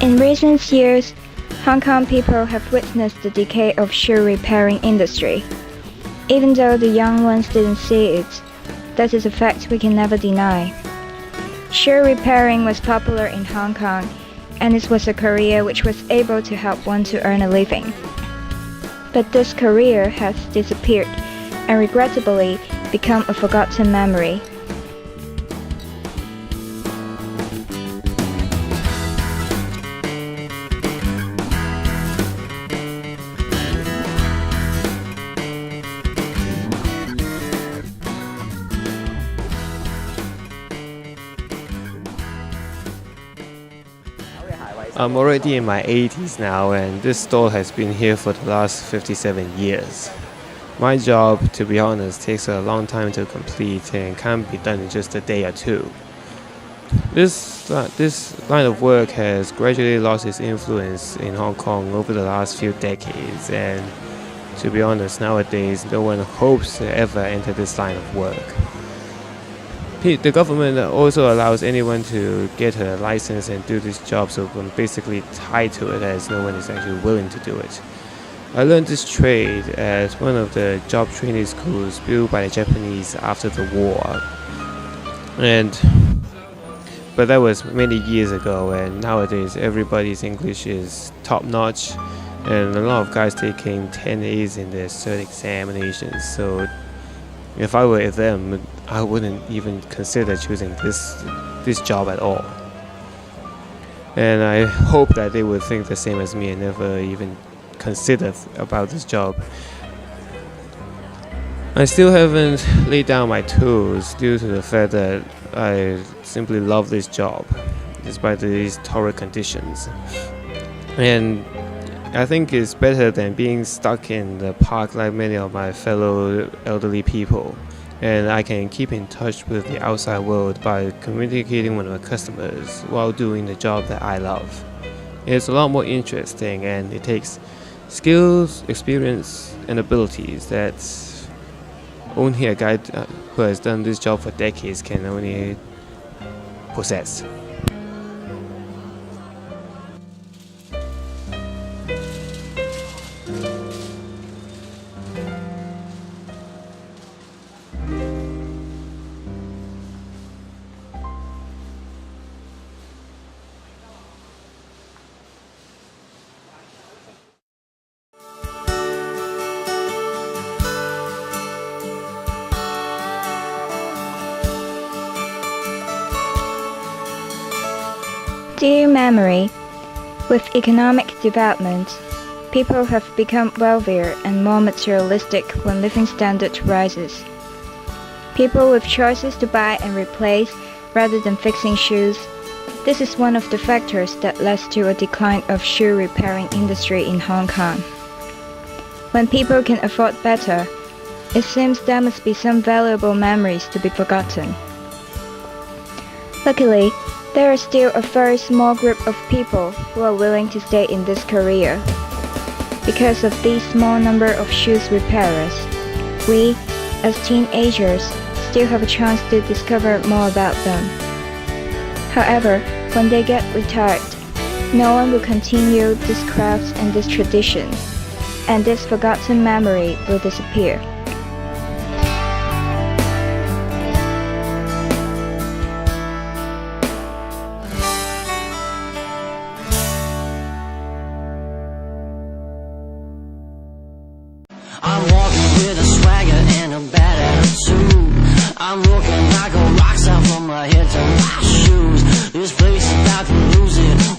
In recent years, Hong Kong people have witnessed the decay of shoe repairing industry. Even though the young ones didn't see it, that is a fact we can never deny. Shoe repairing was popular in Hong Kong, and it was a career which was able to help one to earn a living. But this career has disappeared and regrettably become a forgotten memory. I'm already in my 80s now, and this store has been here for the last 57 years. My job, to be honest, takes a long time to complete and can't be done in just a day or two. This line of work has gradually lost its influence in Hong Kong over the last few decades, and to be honest, nowadays no one hopes to ever enter this line of work. The government also allows anyone to get a license and do this job, so I'm basically tied to it as no one is actually willing to do it. I learned this trade at one of the job training schools built by the Japanese after the war. But that was many years ago, and nowadays everybody's English is top-notch, and a lot of guys taking 10 A's in their cert examinations, so if I were them, I wouldn't even consider choosing this job at all. And I hope that they would think the same as me and never even consider about this job. I still haven't laid down my tools due to the fact that I simply love this job, despite these torrid conditions. And I think it's better than being stuck in the park like many of my fellow elderly people. And I can keep in touch with the outside world by communicating with my customers while doing the job that I love. It's a lot more interesting, and it takes skills, experience, and abilities that only a guy who has done this job for decades can only possess. Dear memory, with economic development, people have become wealthier and more materialistic when living standard rises. People with choices to buy and replace rather than fixing shoes. This is one of the factors that led to a decline of shoe repairing industry in Hong Kong. When people can afford better, it seems there must be some valuable memories to be forgotten. Luckily, there is still a very small group of people who are willing to stay in this career. Because of these small number of shoes repairers, we, as teenagers, still have a chance to discover more about them. However, when they get retired, no one will continue this craft and this tradition, and this forgotten memory will disappear. I'm walking with a swagger and a bad attitude. I'm looking like a rock star from my head to my shoes. This place is about to lose it.